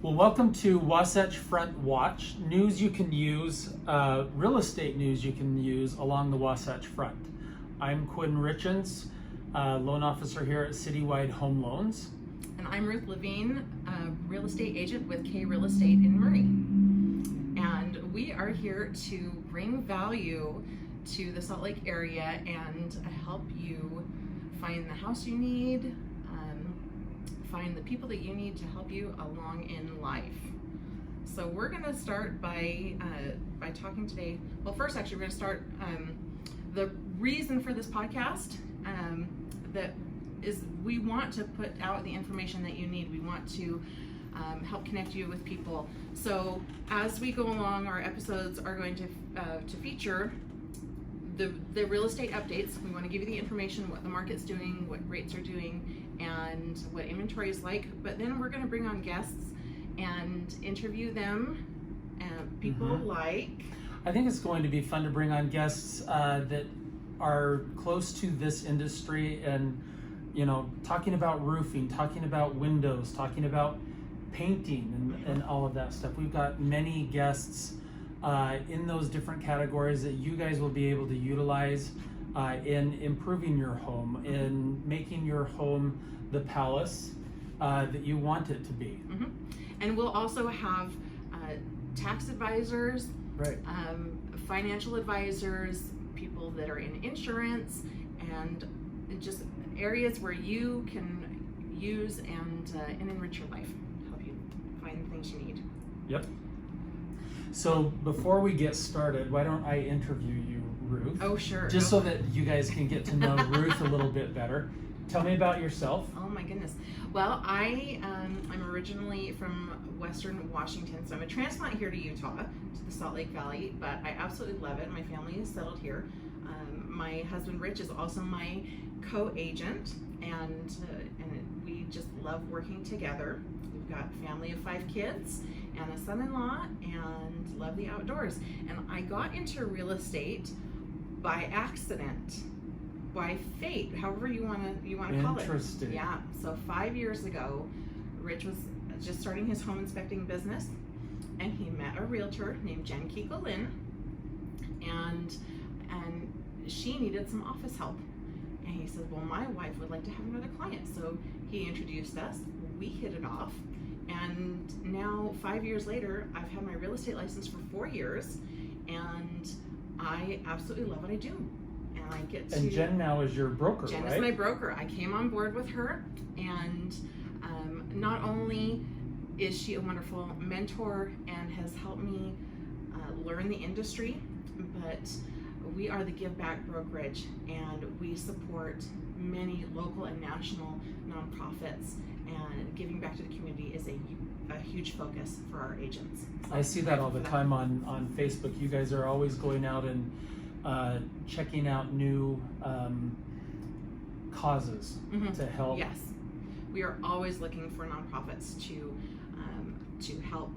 Well, welcome to Wasatch Front Watch, news you can use, real estate news you can use along the Wasatch Front. I'm Quinn Richens, loan officer here at Citywide Home Loans. And I'm Ruth Levine, a real estate agent with K Real Estate in Murray. And we are here to bring value to the Salt Lake area and help you find the house you need, find the people that you need to help you along in life. So we're going to start by talking today. Well, first, actually, we're going to start the reason for this podcast. That is, we want to put out the information that you need. We want to help connect you with people. So as we go along, our episodes are going to feature the real estate updates. We want to give you the information, what the market's doing, what rates are doing, and what inventory is like. But then we're going to bring on guests and interview them, people like. I think it's going to be fun to bring on guests that are close to this industry and, you know, talking about roofing, talking about windows, talking about painting and all of that stuff. We've got many guests in those different categories that you guys will be able to utilize in improving your home, in making your home the palace that you want it to be. And we'll also have tax advisors, right, financial advisors, people that are in insurance, and just areas where you can use and enrich your life, help you find the things you need. Yep. So before we get started, why don't I interview you, Ruth? Oh, sure. Just so that you guys can get to know Ruth a little bit better. Tell me about yourself. Oh my goodness. Well, I'm originally from Western Washington, so I'm a transplant here to Utah, to the Salt Lake Valley, but I absolutely love it. My family is settled here. My husband Rich is also my co-agent, and we just love working together. We've got a family of 5 kids and a son-in-law, and love the outdoors. And I got into real estate by accident, by fate, however you want to call it. Interesting. Yeah. So 5 years ago, Rich was just starting his home inspecting business, and he met a realtor named Jen Kiko-Lynn, and she needed some office help. And he said, well, my wife would like to have another client. So he introduced us. We hit it off. And now 5 years later, I've had my real estate license for 4 years, and I absolutely love what I do. And I get to. And Jen now is your broker, Jen right? is my broker. I came on board with her, and not only is she a wonderful mentor and has helped me learn the industry, but we are the Give Back brokerage, and we support many local and national nonprofits, and giving back to the community is a huge focus for our agents. So I see that all the time on Facebook. You guys are always going out and checking out new causes to help. Yes, we are always looking for nonprofits to help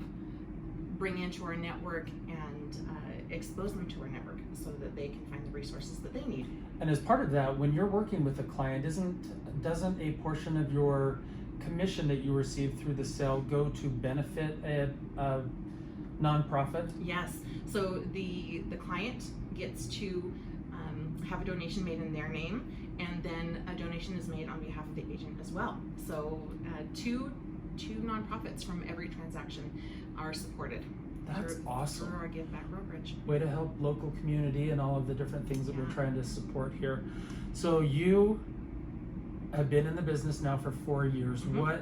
bring into our network and expose them to our network so that they can find the resources that they need. And as part of that, when you're working with a client, doesn't a portion of your commission that you receive through the sale go to benefit a nonprofit? Yes. So the client gets to have a donation made in their name, and then a donation is made on behalf of the agent as well. So two nonprofits from every transaction are supported. That's awesome. Through our Give Back brokerage. Way to help local community and all of the different things that we're trying to support here. So you have been in the business now for 4 years. What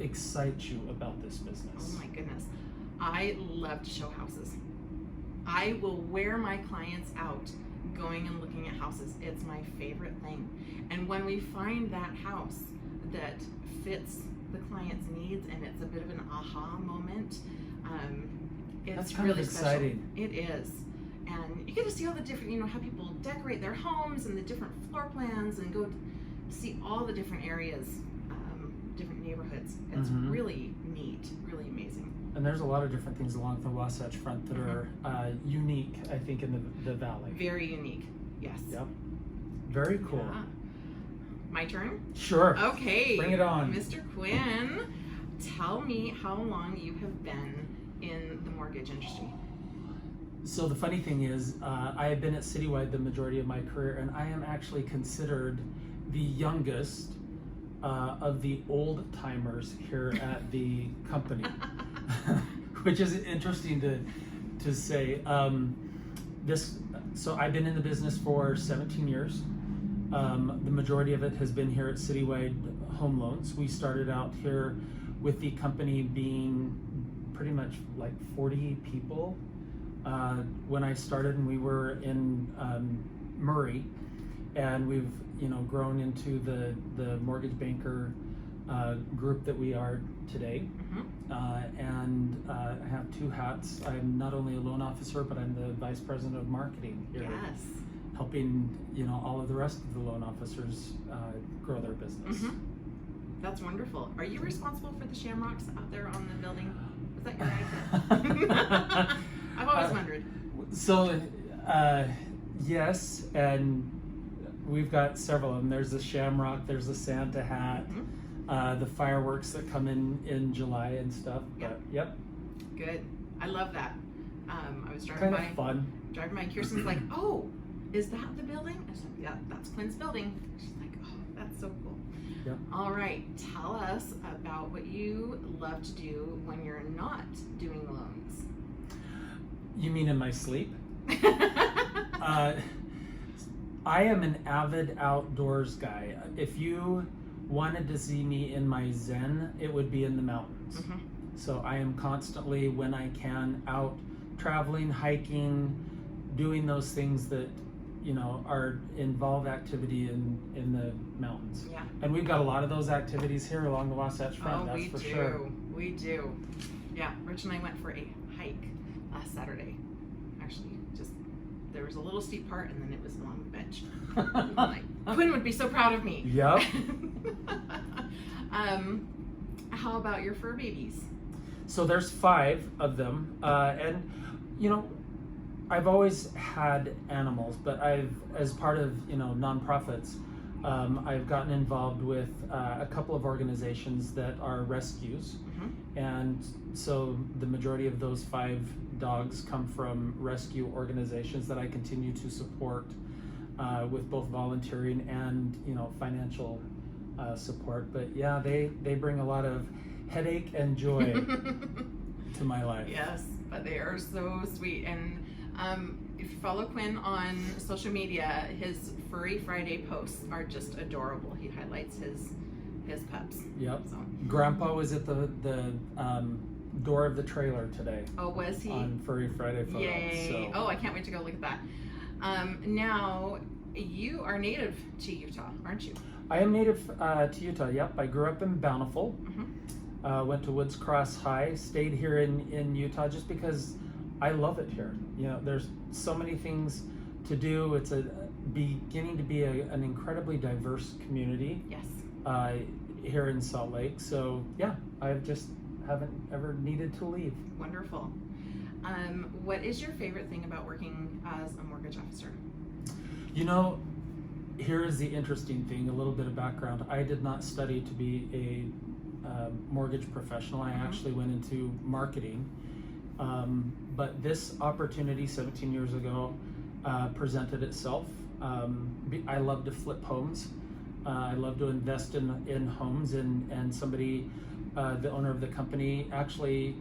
excites you about this business? Oh my goodness. I love to show houses. I will wear my clients out going and looking at houses. It's my favorite thing. And when we find that house that fits the client's needs and it's a bit of an aha moment, it's That's kind really of exciting. Special. It is. And you get to see all the different, how people decorate their homes and the different floor plans, and go see all the different areas, different neighborhoods. It's really neat, really amazing. And there's a lot of different things along the Wasatch Front that are unique, I think, in the valley. Very unique, yes. Yep. Very cool. Yeah. My turn? Sure. Okay. Bring it on. Mr. Quinn, tell me how long you have been in the mortgage industry. So the funny thing is, I have been at Citywide the majority of my career, and I am actually considered the youngest of the old timers here at the company, which is interesting to say. So I've been in the business for 17 years. The majority of it has been here at Citywide Home Loans. We started out here with the company being pretty much like 40 people when I started, and we were in Murray, and we've grown into the mortgage banker group that we are today. And I have two hats. I'm not only a loan officer, but I'm the vice president of marketing here, Yes. helping all of the rest of the loan officers grow their business. That's wonderful. Are you responsible for the shamrocks out there on the building? Was that your idea? I've always wondered. So, yes, and we've got several of them. There's the shamrock, there's the Santa hat, the fireworks that come in July and stuff. But, yep. Good. I love that. I was Kind of fun. driving by, Kirsten's like, "Oh, is that the building?" I said, "Yeah, that's Quinn's building." She's like, "Oh, that's so cool." Yep. All right, tell us about what you love to do when you're not doing loans. You mean in my sleep? I am an avid outdoors guy. If you wanted to see me in my zen, it would be in the mountains. So I am constantly, when I can, out traveling, hiking, doing those things that are involve activity in the mountains. Yeah. And we've got a lot of those activities here along the Wasatch Front. That's for sure. We do. Yeah, Rich and I went for a hike last Saturday. Actually, just there was a little steep part, and then it was along the bench. Like, Quinn would be so proud of me. Yep. How about your fur babies? So there's 5 of them, and I've always had animals, but as part of nonprofits, I've gotten involved with a couple of organizations that are rescues, and so the majority of those 5 dogs come from rescue organizations that I continue to support with both volunteering and financial support. But yeah, they bring a lot of headache and joy to my life. Yes, but they are so sweet. And if you follow Quinn on social media, his Furry Friday posts are just adorable. He highlights his pups. Yep. So. Grandpa was at the door of the trailer today. Oh, was he? On Furry Friday photos. Yay! So. Oh, I can't wait to go look at that. Now, you are native to Utah, aren't you? I am native to Utah. Yep. I grew up in Bountiful. Went to Woods Cross High. Stayed here in Utah just because I love it here. There's so many things to do. It's beginning to be an incredibly diverse community. Yes. Here in Salt Lake. So yeah, I just haven't ever needed to leave. Wonderful. What is your favorite thing about working as a mortgage officer? Here is the interesting thing, a little bit of background. I did not study to be a mortgage professional. I actually went into marketing. But this opportunity 17 years ago presented itself. I love to flip homes. I love to invest in homes, and somebody, the owner of the company, actually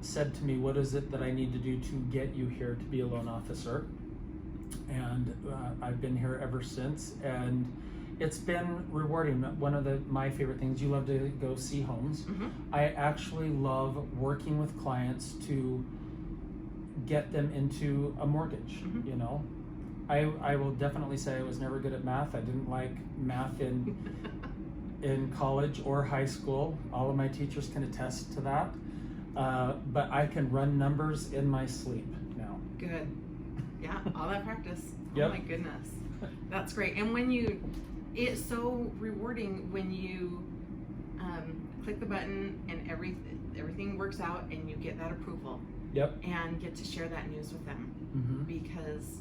said to me, "What is it that I need to do to get you here to be a loan officer?" And I've been here ever since, and it's been rewarding. One of my favorite things, you love to go see homes. I actually love working with clients to get them into a mortgage. I will definitely say I was never good at math. I didn't like math in college or high school. All of my teachers can attest to that. But I can run numbers in my sleep now. Good. Yeah, all that practice. Yep. Oh my goodness. That's great. And it's so rewarding when you click the button and everything works out and you get that approval. Yep. And get to share that news with them. Because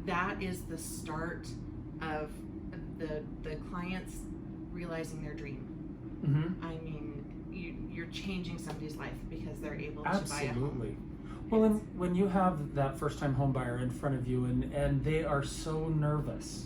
that is the start of the clients realizing their dream. I mean, changing somebody's life because they're able to buy a home. Absolutely. Well, and when you have that first-time home buyer in front of you, and they are so nervous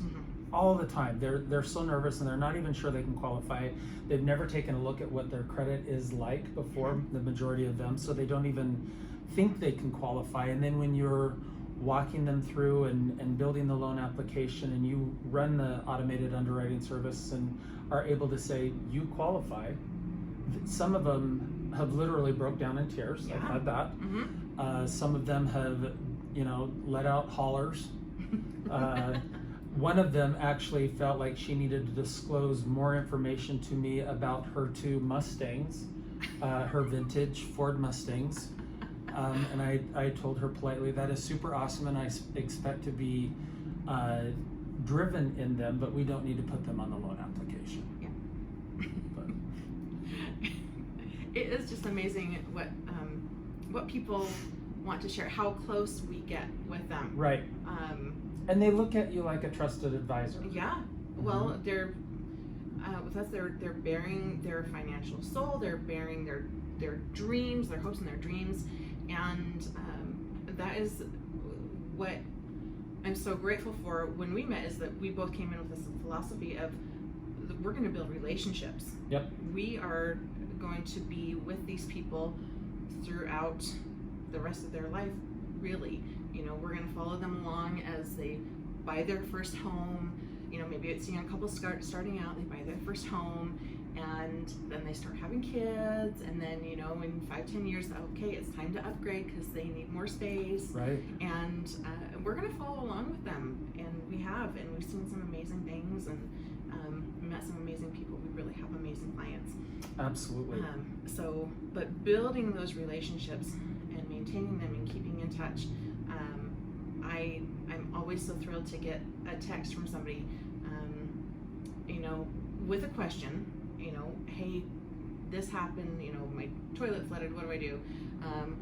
all the time. They're so nervous, and they're not even sure they can qualify. They've never taken a look at what their credit is like before, the majority of them, so they don't even think they can qualify. And then when you're walking them through and building the loan application, and you run the automated underwriting service and are able to say, you qualify, some of them have literally broke down in tears. Yeah. I've had that. Some of them have, let out hollers. One of them actually felt like she needed to disclose more information to me about her 2 Mustangs, her vintage Ford Mustangs. And I told her politely, that is super awesome, and I expect to be driven in them, but we don't need to put them on the loan application. Yeah. It is just amazing what people want to share, how close we get with them. Right. And they look at you like a trusted advisor. Yeah. Well, they're with us. They're bearing their financial soul. They're bearing their dreams, their hopes and their dreams, and that is what I'm so grateful for. When we met, is that we both came in with this philosophy of we're going to build relationships. Yep. We are going to be with these people throughout the rest of their life. Really, we're going to follow them along as they buy their first home. Maybe it's a young couple starting out, they buy their first home, and then they start having kids, and then in 5-10 years, okay, it's time to upgrade because they need more space. Right. And we're going to follow along with them, and we've seen some amazing things, and met some amazing people. We really have amazing clients. Absolutely. But building those relationships and maintaining them and keeping in touch. I'm always so thrilled to get a text from somebody, with a question, hey, this happened, my toilet flooded, what do I do? And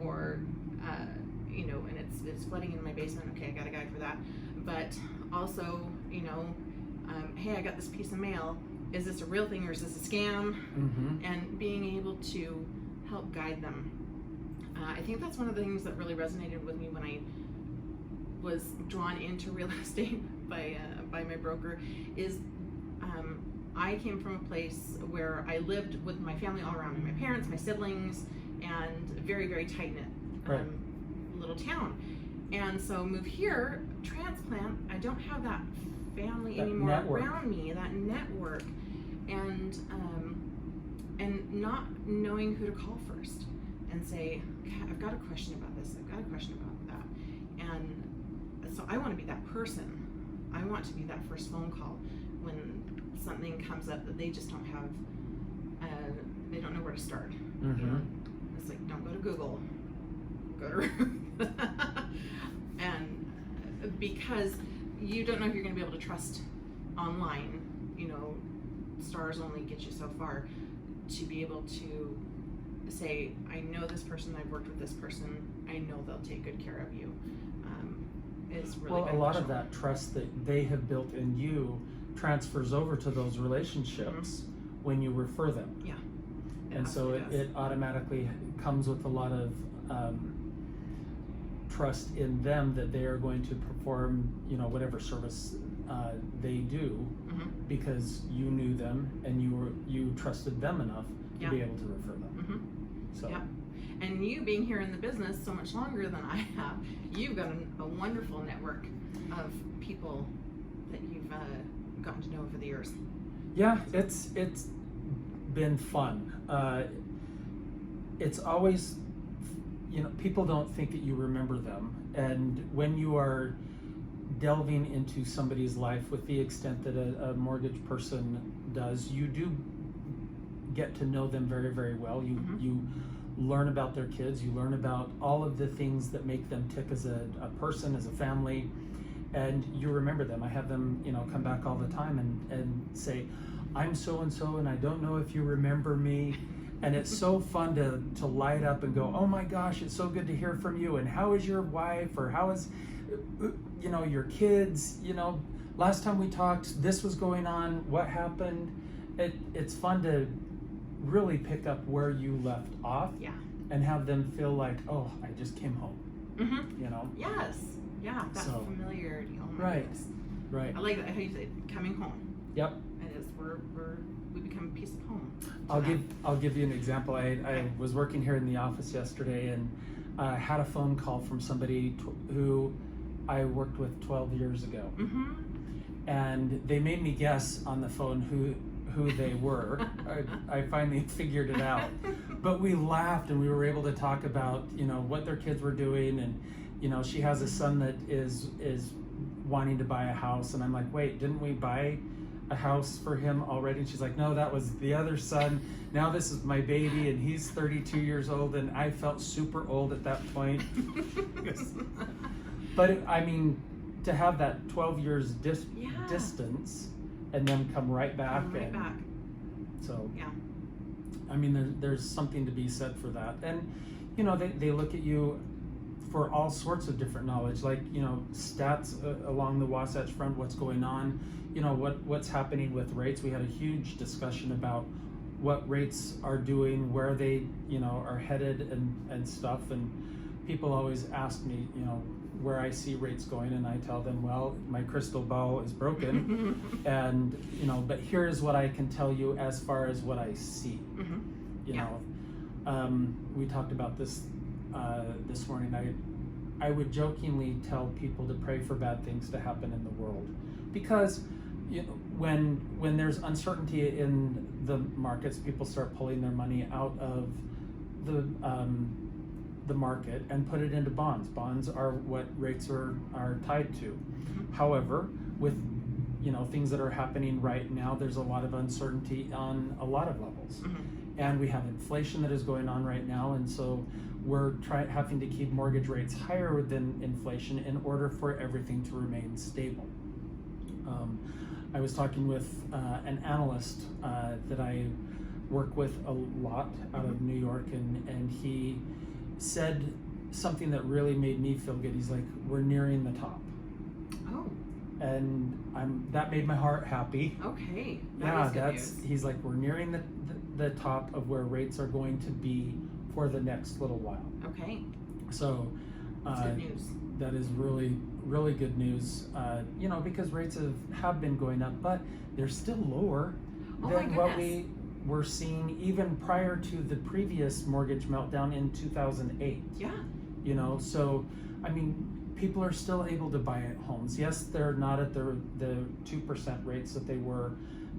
it's flooding in my basement, okay, I got a guy for that. But also, hey, I got this piece of mail, is this a real thing or is this a scam? And being able to help guide them. I think that's one of the things that really resonated with me when I was drawn into real estate by my broker is I came from a place where I lived with my family all around me, my parents, my siblings, and very, very tight-knit little town. And so move here, transplant, I don't have that family anymore around me, that network, and not knowing who to call first and say, okay, I've got a question about this, I've got a question about that. And so I want to be that person. I want to be that first phone call when something comes up that they just don't have, they don't know where to start. It's like, don't go to Google, go to Ruth. And because you don't know if you're going to be able to trust online, stars only get you so far, to be able to say, I know this person, I've worked with this person, I know they'll take good care of you, is really beneficial. A lot of that trust that they have built in you transfers over to those relationships when you refer them. Yeah. And so it automatically comes with a lot of trust in them that they are going to perform, whatever service they do, because you knew them and you trusted them enough to be able to refer them. So. Yeah. And you being here in the business so much longer than I have, you've got a wonderful network of people that you've gotten to know over the years. Yeah, it's been fun. It's always, people don't think that you remember them, and when you are delving into somebody's life with the extent that a mortgage person does, you do get to know them very, very well. You learn about their kids, you learn about all of the things that make them tick as a person, as a family, and you remember them. I have them, come back all the time and say, I'm so-and-so, and I don't know if you remember me. And it's so fun to light up and go, oh my gosh, it's so good to hear from you, and how is your wife, or how is, your kids, last time we talked, this was going on, what happened. It's fun to really pick up where you left off, Yeah. and have them feel like, oh, I just came home. Mm-hmm. You know? Yes. Yeah. That So, familiarity. Oh my right. goodness. Right. I like that how you say coming home. Yep. It is. We become a piece of home. I'll give you an example. I was working here in the office yesterday and had a phone call from somebody who I worked with 12 years ago. Mm-hmm. And they made me guess on the phone who they were. I finally figured it out. But we laughed and we were able to talk about, you know, what their kids were doing. And, you know, she has a son that is wanting to buy a house. And I'm like, wait, didn't we buy a house for him already? And she's like, no, that was the other son. Now this is my baby, and he's 32 years old. And I felt super old at that point. But I mean, to have that 12 years distance and then come right back. So, yeah. I mean, there's something to be said for that. And, you know, they look at you for all sorts of different knowledge, like, you know, stats along the Wasatch Front, what's going on, you know, what's happening with rates. We had a huge discussion about what rates are doing, where they, you know, are headed and stuff. And people always ask me, you know, where I see rates going, and I tell them, well, my crystal ball is broken, and, you know, but here's what I can tell you as far as what I see. Mm-hmm. You know, we talked about this this morning. I would jokingly tell people to pray for bad things to happen in the world, because, you know, when there's uncertainty in the markets, people start pulling their money out of the market and put it into bonds. Bonds are what rates are tied to. Mm-hmm. However, with, you know, things that are happening right now, there's a lot of uncertainty on a lot of levels. Mm-hmm. And we have inflation that is going on right now, and so we're having to keep mortgage rates higher than inflation in order for everything to remain stable. I was talking with an analyst that I work with a lot out of New York, and he said something that really made me feel good. He's like, we're nearing the top. Oh. And that made my heart happy. Okay. He's like, we're nearing the top of where rates are going to be for the next little while. Okay. So that's good news. That is really, really good news. You know, because rates have been going up, but they're still lower than what we were seeing even prior to the previous mortgage meltdown in 2008. Yeah. You know, so I mean, people are still able to buy homes. Yes, they're not at the 2% rates that they were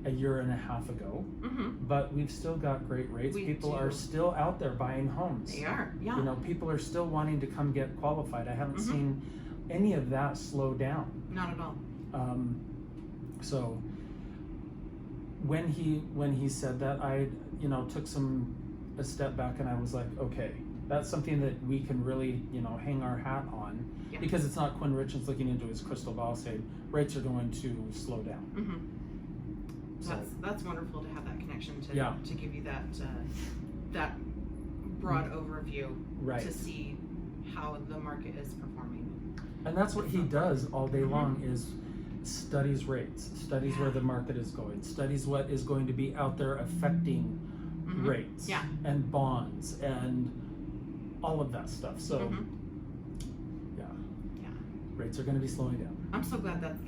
a year and a half ago, but we've still got great rates. People are still out there buying homes. They are, yeah. You know, people are still wanting to come get qualified. I haven't seen any of that slow down. Not at all. So when he said that, I, you know, took a step back, and I was like, okay, that's something that we can really, you know, hang our hat on, because it's not Quinn Richards looking into his crystal ball saying rates are going to slow down. So that's wonderful to have that connection to give you that broad overview, right, to see how the market is performing. And that's what he does all day long, is studies rates, studies where the market is going, studies what is going to be out there affecting rates and bonds and all of that stuff. So rates are going to be slowing down. I'm so glad that's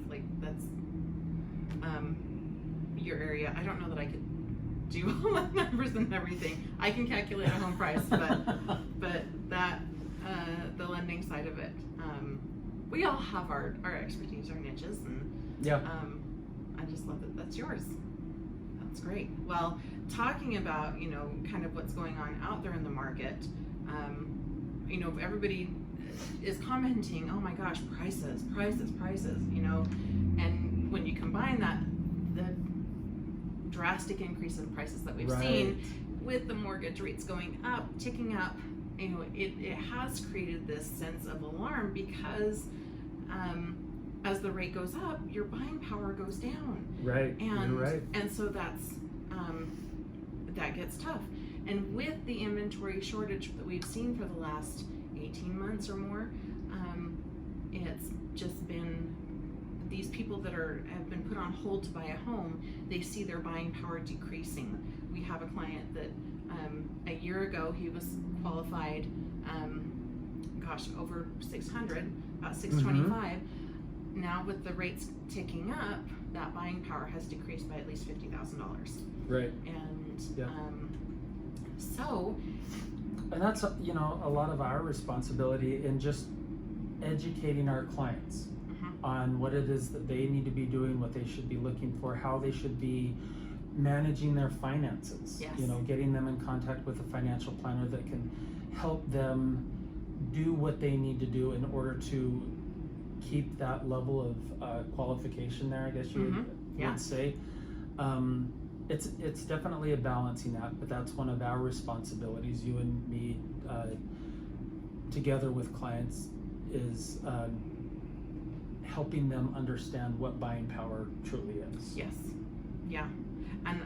your area. I don't know that I could do all the numbers and everything. I can calculate a home price, but that the lending side of it, we all have our expertise, our niches, and I just love that that's yours. That's great. Well, talking about, you know, kind of what's going on out there in the market, you know, everybody is commenting, oh my gosh, prices, you know, and when you combine that, the drastic increase in prices that we've seen with the mortgage rates going up, ticking up, you know, it has created this sense of alarm, because as the rate goes up, your buying power goes down. Right. And you're right. And so that's that gets tough. And with the inventory shortage that we've seen for the last 18 months or more, it's just been these people that have been put on hold to buy a home, they see their buying power decreasing. we have a client that a year ago he was qualified, over 600, about 625. Now with the rates ticking up, that buying power has decreased by at least $50,000. Right. And Yeah. And that's a lot of our responsibility in just educating our clients on what it is that they need to be doing, what they should be looking for, how they should be managing their finances. Yes. Getting them in contact with a financial planner that can help them do what they need to do in order to keep that level of qualification there, I guess you would say. It's definitely a balancing act, but that's one of our responsibilities, you and me, together with clients, is helping them understand what buying power truly is. Yes. Yeah. And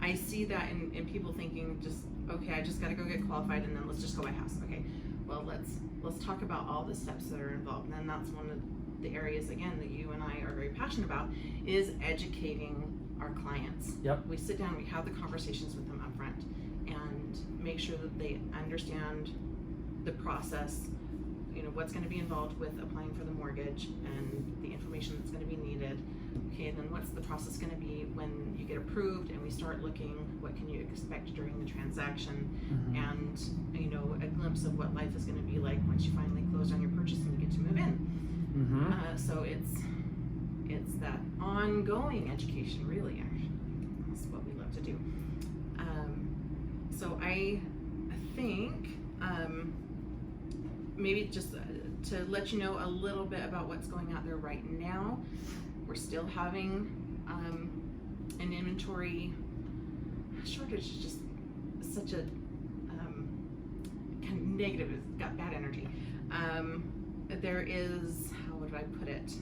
I see that in people thinking just, okay, I just got to go get qualified and then let's just go buy a house. Okay, well, let's talk about all the steps that are involved. And that's one of the areas, again, that you and I are very passionate about, is educating our clients. Yep. We sit down, we have the conversations with them up front and make sure that they understand the process, what's going to be involved with applying for the mortgage and the information that's going to be needed. Okay, and then what's the process going to be when you get approved and we start looking, what can you expect during the transaction, and a glimpse of what life is going to be like once you finally close on your purchase and you get to move in. So it's that ongoing education, really. Actually, that's what we love to do. So I think maybe just to let you know a little bit about what's going out there right now. We're still having an inventory shortage. It's just such a kind of negative. It's got bad energy. There is, how would I put it?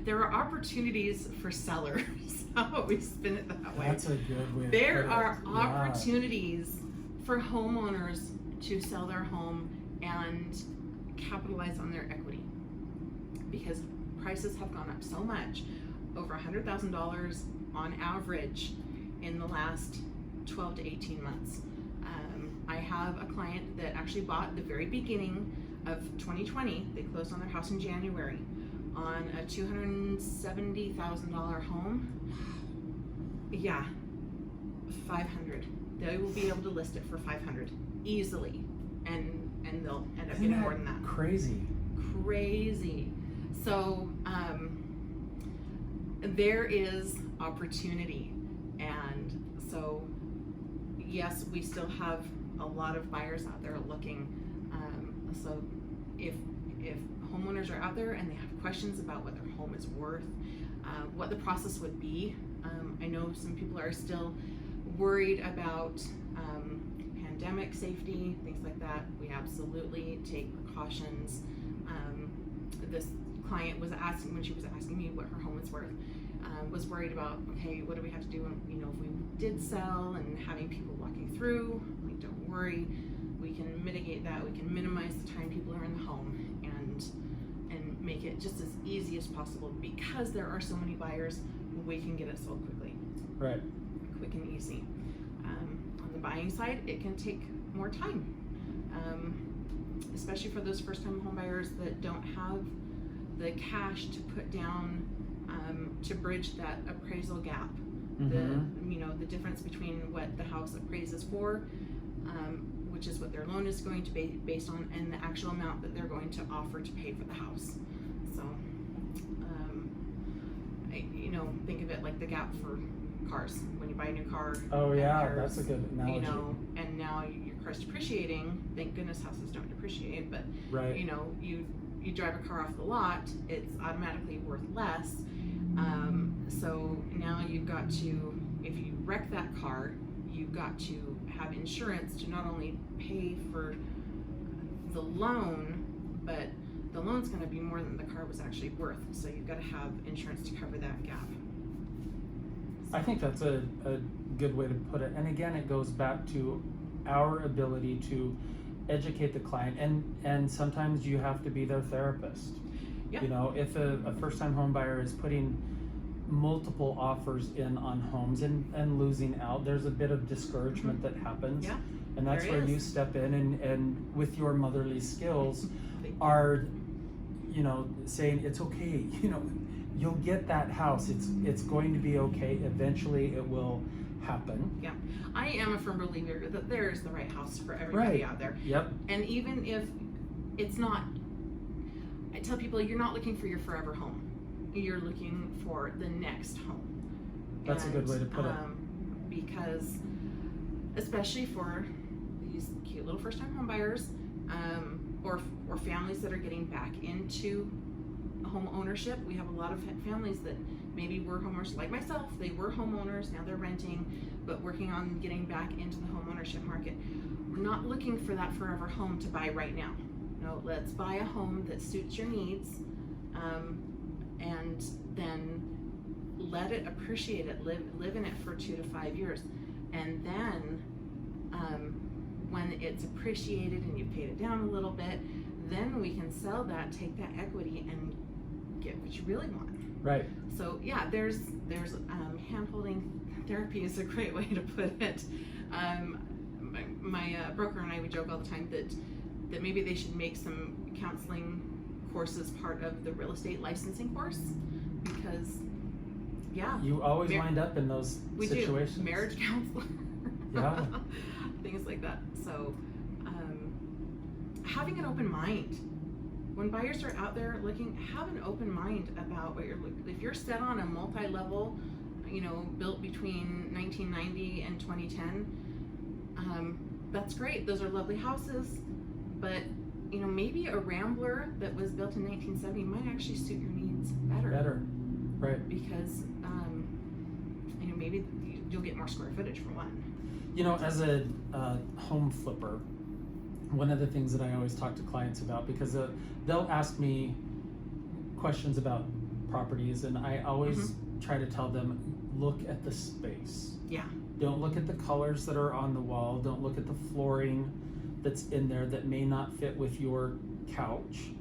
There are opportunities for sellers. How about we spin it that way? That's a good way. There are opportunities for homeowners to sell their home and capitalize on their equity, because prices have gone up so much, over $100,000 on average in the last 12 to 18 months. I have a client that actually bought at the very beginning of 2020. They closed on their house in January on a $270,000 home. Yeah, 500. They will be able to list it for 500 easily, and they'll end up getting more than that. Crazy. So there is opportunity, and so yes, we still have a lot of buyers out there looking. So if homeowners are out there and they have questions about what their home is worth, what the process would be, I know some people are still worried about pandemic safety, things like that. We absolutely take precautions. This client was asking, when she was asking me what her home was worth, was worried about, okay, what do we have to do if we did sell, and having people walking through. Like, don't worry, we can mitigate that. We can minimize the time people are in the home and make it just as easy as possible, because there are so many buyers. We can get it sold quickly. Right. Quick and easy. On the buying side, it can take more time, especially for those first-time home buyers that don't have the cash to put down to bridge that appraisal gap. The difference between what the house appraises for, which is what their loan is going to be based on, and the actual amount that they're going to offer to pay for the house. So, think of it like the gap for cars. When you buy a new car. Oh yeah, that's a good analogy. And now your car's depreciating. Thank goodness houses don't depreciate, but right. You drive a car off the lot, it's automatically worth less. So now you've got to, if you wreck that car, you've got to have insurance to not only pay for the loan, but the loan's going to be more than the car was actually worth. So you've got to have insurance to cover that gap. I think that's a good way to put it. And again, it goes back to our ability to educate the client, and sometimes you have to be their therapist. Yep. If a first-time home buyer is putting multiple offers in on homes and losing out, there's a bit of discouragement that happens. Yeah, and that's there where is. you step in and with your motherly skills are, you know, saying it's okay, you know, you'll get that house. It's going to be okay. Eventually it will happen. Yeah, I am a firm believer that there is the right house for everybody out there. Yep. And even if it's not, I tell people you're not looking for your forever home. You're looking for the next home. That's a good way to put it. Because especially for these cute little first-time home buyers, or families that are getting back into home ownership. We have a lot of families that maybe were homeowners like myself. They were homeowners, now they're renting, but working on getting back into the home ownership market. We're not looking for that forever home to buy right now. No, let's buy a home that suits your needs, and then let it appreciate it, live in it for 2 to 5 years. And then when it's appreciated and you've paid it down a little bit, then we can sell that, take that equity, and get what you really want. Right. So yeah, there's hand-holding therapy is a great way to put it. My broker and I, we joke all the time that maybe they should make some counseling courses part of the real estate licensing course, because yeah, you always wind up in those situations. We do marriage counselor, yeah, things like that. So having an open mind. When buyers are out there looking, have an open mind about what you're looking. If you're set on a multi-level, you know, built between 1990 and 2010, that's great. Those are lovely houses, but you know, maybe a Rambler that was built in 1970 might actually suit your needs better. Right. Because you know, maybe you'll get more square footage for one. You know, as a home flipper, one of the things that I always talk to clients about, because they'll ask me questions about properties, and I always try to tell them, look at the space. Yeah. Don't look at the colors that are on the wall. Don't look at the flooring that's in there that may not fit with your couch.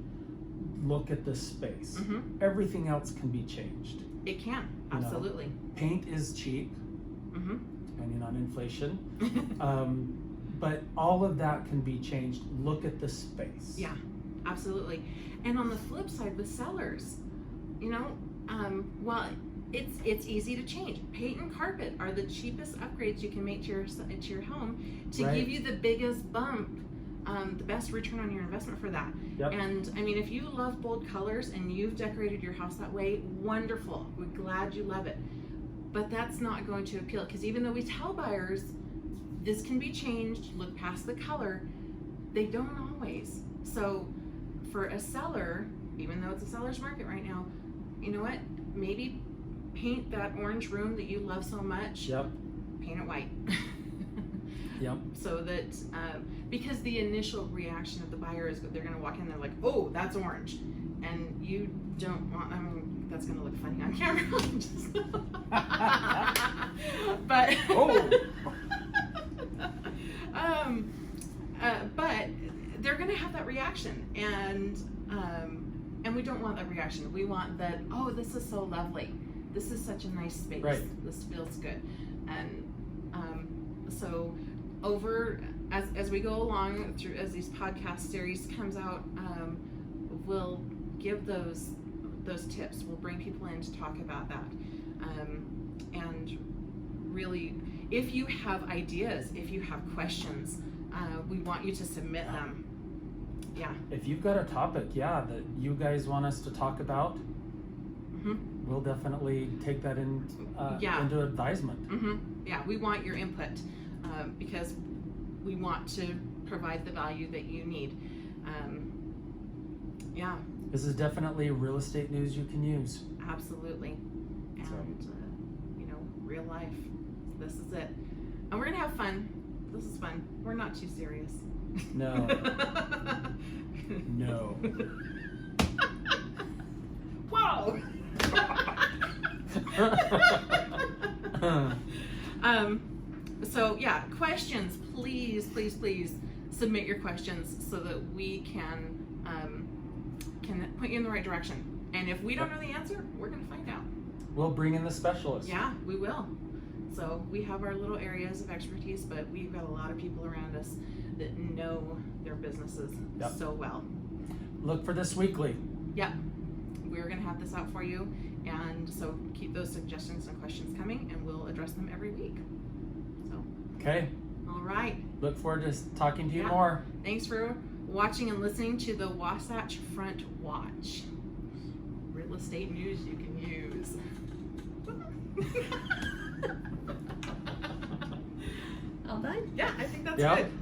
Look at the space. Everything else can be changed. It can, absolutely. You know, paint is cheap, depending on inflation. But all of that can be changed. Look at the space. Yeah, absolutely. And on the flip side with sellers, you know, well, it's easy to change. Paint and carpet are the cheapest upgrades you can make to your home to give you the biggest bump, the best return on your investment for that. Yep. And I mean, if you love bold colors and you've decorated your house that way, wonderful. We're glad you love it. But that's not going to appeal, because even though we tell buyers this can be changed, look past the color, they don't always. So for a seller, even though it's a seller's market right now, you know what? Maybe paint that orange room that you love so much. Yep. Paint it white. Yep. So that, because the initial reaction of the buyer is they're going to walk in, they're like, oh, that's orange. And you don't want, I mean, that's going to look funny on camera. But, but they're going to have that reaction, and we don't want that reaction. We want that, oh, this is so lovely. This is such a nice space. Right. This feels good. And so over, as we go along through, as these podcast series comes out, we'll give those tips. We'll bring people in to talk about that. And really, if you have ideas, if you have questions, we want you to submit them. Yeah. If you've got a topic, that you guys want us to talk about, we'll definitely take that into advisement. Yeah, we want your input, because we want to provide the value that you need. Yeah. This is definitely real estate news you can use. Absolutely. And, you know, real life. This is it. And we're going to have fun. This is fun. We're not too serious. No. No. Whoa! So yeah, questions, please submit your questions so that we can point you in the right direction. And if we don't know the answer, we're going to find out. we'll bring in the specialists. Yeah, we will. So we have our little areas of expertise, but we've got a lot of people around us that know their businesses Yep. so well. Look for this weekly. Yep. We're going to have this out for you. And so keep those suggestions and questions coming, and we'll address them every week. So, Okay. all right. Look forward to talking to you Yeah. more. Thanks for watching and listening to the Wasatch Front Watch. Real estate news you can use. All done? Yeah, I think that's Yeah. good.